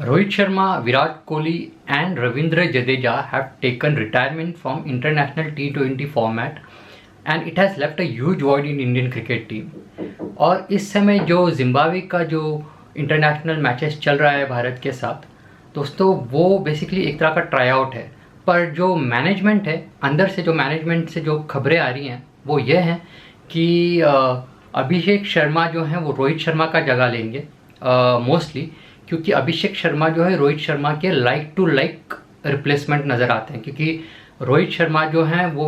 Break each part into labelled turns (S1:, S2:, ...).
S1: Rohit Sharma, Virat Kohli, and Ravindra Jadeja have taken retirement from international T20 format, and it has left a huge void in Indian cricket team. और इस समय जो Zimbabwe का जो international matches चल रहा है भारत के साथ, दोस्तों वो बेसिकली एक तरह का ट्राई आउट है। पर जो मैनेजमेंट है, अंदर से जो मैनेजमेंट से जो खबरें आ रही हैं वो ये हैं कि अभिषेक शर्मा जो हैं वो रोहित शर्मा का जगह लेंगे मोस्टली, क्योंकि अभिषेक शर्मा जो है रोहित शर्मा के लाइक टू लाइक रिप्लेसमेंट नज़र आते हैं। क्योंकि रोहित शर्मा जो हैं वो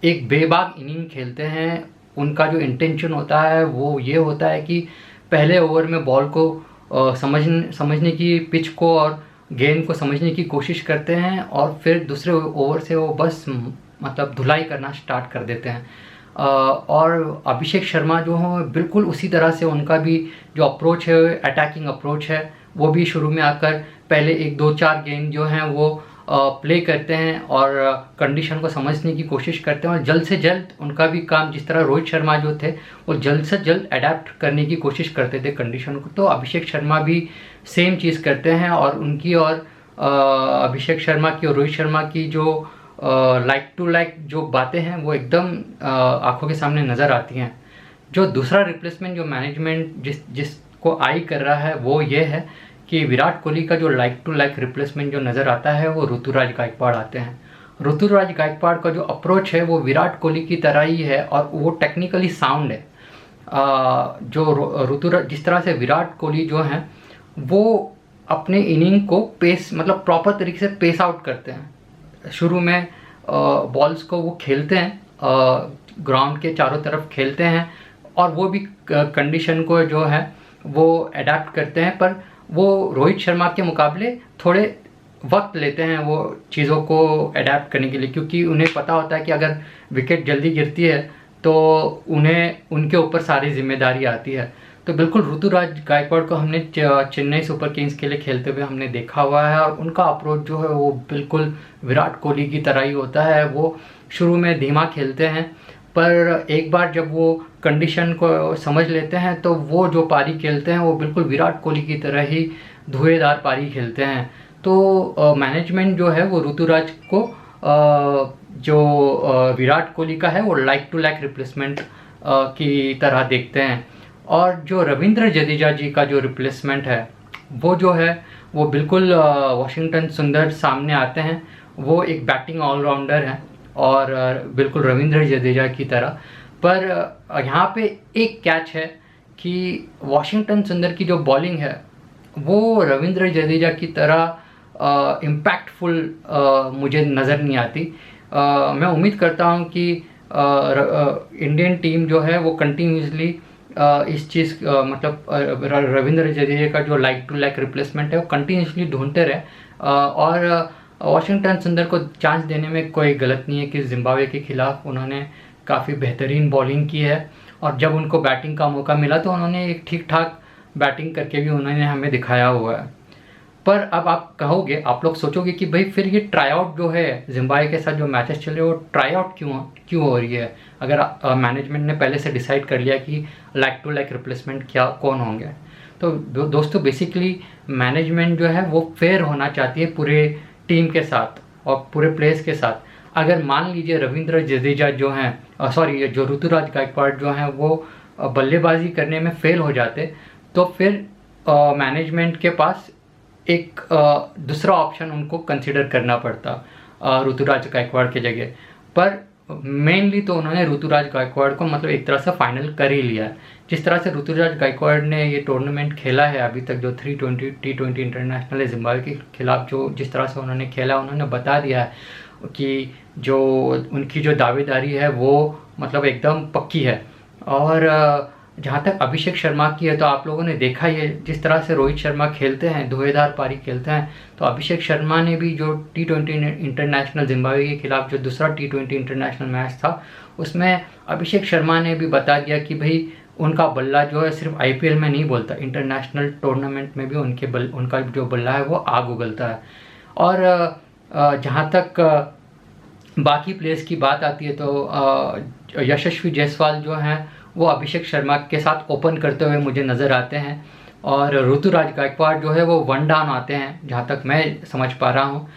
S1: एक बेबाक इनिंग खेलते हैं। उनका जो इंटेंशन होता है वो ये होता है कि पहले ओवर में बॉल को समझने की, पिच को और गेंद को समझने की कोशिश करते हैं, और फिर दूसरे ओवर से वो बस मतलब धुलाई करना स्टार्ट कर देते हैं। और अभिषेक शर्मा जो हो बिल्कुल उसी तरह से उनका भी जो अप्रोच है, अटैकिंग अप्रोच है, वो भी शुरू में आकर पहले 1-2-4 गेंद जो हैं वो प्ले करते हैं और कंडीशन को समझने की कोशिश करते हैं, और जल्द से जल्द उनका भी काम, जिस तरह रोहित शर्मा जो थे वो जल्द से जल्द अडेप्ट करने की कोशिश करते थे कंडीशन को, तो अभिषेक शर्मा भी सेम चीज़ करते हैं। और उनकी और अभिषेक शर्मा की और रोहित शर्मा की जो लाइक टू लाइक जो बातें हैं वो एकदम आंखों के सामने नज़र आती हैं। जो दूसरा रिप्लेसमेंट जो मैनेजमेंट जिसको आई कर रहा है वो ये है कि विराट कोहली का जो लाइक टू लाइक रिप्लेसमेंट जो नज़र आता है वो ऋतुराज गायकवाड़ आते हैं। ऋतुराज गायकवाड़ का जो अप्रोच है वो विराट कोहली की तरह ही है, और वो टेक्निकली साउंड है। जो ऋतुराज, जिस तरह से विराट कोहली जो हैं वो अपने इनिंग को पेस मतलब प्रॉपर तरीके से पेस आउट करते हैं। शुरू में बॉल्स को वो खेलते हैं, ग्राउंड के चारों तरफ खेलते हैं, और वो भी कंडीशन को जो है वो अडेप्ट करते हैं। पर वो रोहित शर्मा के मुकाबले थोड़े वक्त लेते हैं वो चीज़ों को अडेप्ट करने के लिए, क्योंकि उन्हें पता होता है कि अगर विकेट जल्दी गिरती है तो उन्हें उनके ऊपर सारी जिम्मेदारी आती है। तो बिल्कुल ऋतुराज गायकवाड़ को हमने चेन्नई सुपर किंग्स के लिए खेलते हुए हमने देखा हुआ है, और उनका अप्रोच जो है वो बिल्कुल विराट कोहली की तरह ही होता है। वो शुरू में धीमा खेलते हैं, पर एक बार जब वो कंडीशन को समझ लेते हैं तो वो जो पारी खेलते हैं वो बिल्कुल विराट कोहली की तरह ही धुएंधार पारी खेलते हैं। तो मैनेजमेंट जो है वो ऋतुराज को जो विराट कोहली का है वो लाइक टू लाइक रिप्लेसमेंट की तरह देखते हैं। और जो रविंद्र जडेजा जी का जो रिप्लेसमेंट है वो जो है वो बिल्कुल वाशिंगटन सुंदर सामने आते हैं। वो एक बैटिंग ऑलराउंडर हैं और बिल्कुल रविंद्र जडेजा की तरह। पर यहाँ पे एक कैच है कि वाशिंगटन सुंदर की जो बॉलिंग है वो रविंद्र जडेजा की तरह इम्पैक्टफुल मुझे नज़र नहीं आती। मैं उम्मीद करता हूँ कि इंडियन टीम जो है वो कंटिन्यूसली इस चीज़ मतलब रविंद्र जडेजा का जो लाइक टू लाइक रिप्लेसमेंट है वो कंटिन्यूसली ढूंढते रहे, और वाशिंगटन सुंदर को चांस देने में कोई गलत नहीं है कि जिम्बाब्वे के खिलाफ उन्होंने काफ़ी बेहतरीन बॉलिंग की है, और जब उनको बैटिंग का मौका मिला तो उन्होंने एक ठीक ठाक बैटिंग करके भी उन्होंने हमें दिखाया हुआ है। पर अब आप कहोगे, आप लोग सोचोगे कि भाई फिर ये ट्राई आउट जो है जिम्बाब्वे के साथ जो मैचेस चल रहे हैं वो ट्राई आउट क्यों हो रही है, अगर मैनेजमेंट ने पहले से डिसाइड कर लिया कि लाइक टू लाइक रिप्लेसमेंट क्या कौन होंगे। तो दोस्तों बेसिकली मैनेजमेंट जो है वो फेयर होना चाहती है पूरे टीम के साथ और पूरे प्लेयर्स के साथ। अगर मान लीजिए रविंद्र जडेजा जो हैं जो ऋतुराज गायकवाड़ जो हैं वो बल्लेबाजी करने में फेल हो जाते, तो फिर मैनेजमेंट के पास एक दूसरा ऑप्शन उनको कंसिडर करना पड़ता ऋतुराज गायकवाड़ के जगह। पर मेनली तो उन्होंने ऋतुराज गायकवाड़ को मतलब एक तरह से फाइनल कर ही लिया है। जिस तरह से ऋतुराज गायकवाड़ ने ये टूर्नामेंट खेला है अभी तक, जो 320 T20 इंटरनेशनल है जिम्बाब्वे के खिलाफ, जो जिस तरह से उन्होंने खेला, उन्होंने बता दिया है कि जो उनकी जो दावेदारी है वो मतलब एकदम पक्की है। और जहाँ तक अभिषेक शर्मा की है तो आप लोगों ने देखा ही है जिस तरह से रोहित शर्मा खेलते हैं, धुएंधार पारी खेलते हैं, तो अभिषेक शर्मा ने भी जो T20 इंटरनेशनल जिम्बाब्वे के खिलाफ जो दूसरा T20 इंटरनेशनल मैच था उसमें अभिषेक शर्मा ने भी बता दिया कि भाई उनका बल्ला जो है सिर्फ IPL में नहीं बोलता, इंटरनेशनल टूर्नामेंट में भी उनका जो बल्ला है वो आग उगलता है। और जहाँ तक बाकी प्लेयर्स की बात आती है तो यशस्वी जायसवाल जो हैं वो अभिषेक शर्मा के साथ ओपन करते हुए मुझे नज़र आते हैं। और ऋतुराज गायकवाड़ जो है वो वन डाउन आते हैं, जहाँ तक मैं समझ पा रहा हूँ,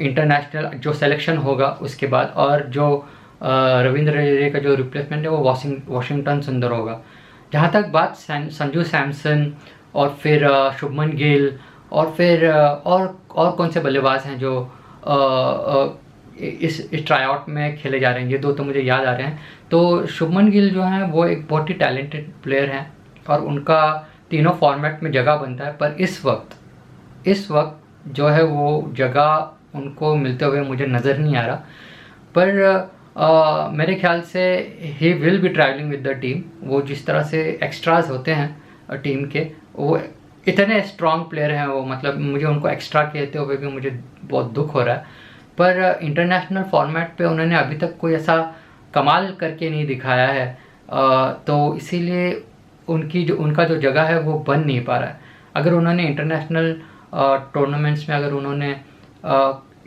S1: इंटरनेशनल जो सिलेक्शन होगा उसके बाद। और जो रविंद्र जडेजा का जो रिप्लेसमेंट है वो वाशिंगटन सुंदर होगा। जहाँ तक बात संजू सैमसन और फिर शुभमन गिल और फिर और कौन से बल्लेबाज हैं जो इस ट्राईआउट में खेले जा रहे हैं, ये दो तो मुझे याद आ रहे हैं। तो शुभमन गिल जो हैं वो एक बहुत ही टैलेंटेड प्लेयर हैं और उनका तीनों फॉर्मेट में जगह बनता है, पर इस वक्त जो है वो जगह उनको मिलते हुए मुझे नज़र नहीं आ रहा। पर मेरे ख्याल से he will be travelling with the team. वो जिस तरह से एक्स्ट्राज होते हैं टीम के, वो इतने स्ट्रॉन्ग प्लेयर हैं वो, मतलब मुझे उनको एक्स्ट्रा कहते हुए भी मुझे बहुत दुख हो रहा है। पर इंटरनेशनल फॉर्मेट पे उन्होंने अभी तक कोई ऐसा कमाल करके नहीं दिखाया है, तो इसीलिए उनका जो जगह है वो बन नहीं पा रहा है। अगर उन्होंने इंटरनेशनल टूर्नामेंट्स में अगर उन्होंने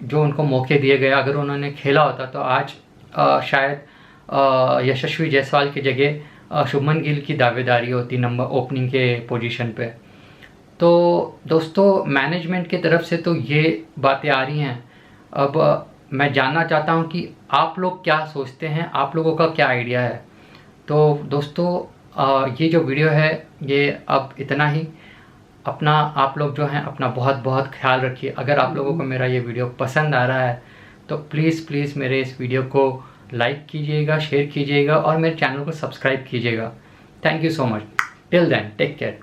S1: जो उनको मौके दिए गए, अगर उन्होंने खेला होता तो आज शायद यशस्वी जायसवाल की जगह शुभमन गिल की दावेदारी होती नंबर ओपनिंग के पोजीशन पे। तो दोस्तों, मैनेजमेंट की तरफ से तो ये बातें आ रही हैं। अब मैं जानना चाहता हूँ कि आप लोग क्या सोचते हैं, आप लोगों का क्या आइडिया है। तो दोस्तों, ये जो वीडियो है ये अब इतना ही। अपना आप लोग जो हैं अपना बहुत बहुत ख्याल रखिए। अगर आप लोगों को मेरा ये वीडियो पसंद आ रहा है तो प्लीज़ मेरे इस वीडियो को लाइक कीजिएगा, शेयर कीजिएगा और मेरे चैनल को सब्सक्राइब कीजिएगा। Thank you so much. Till then, take care.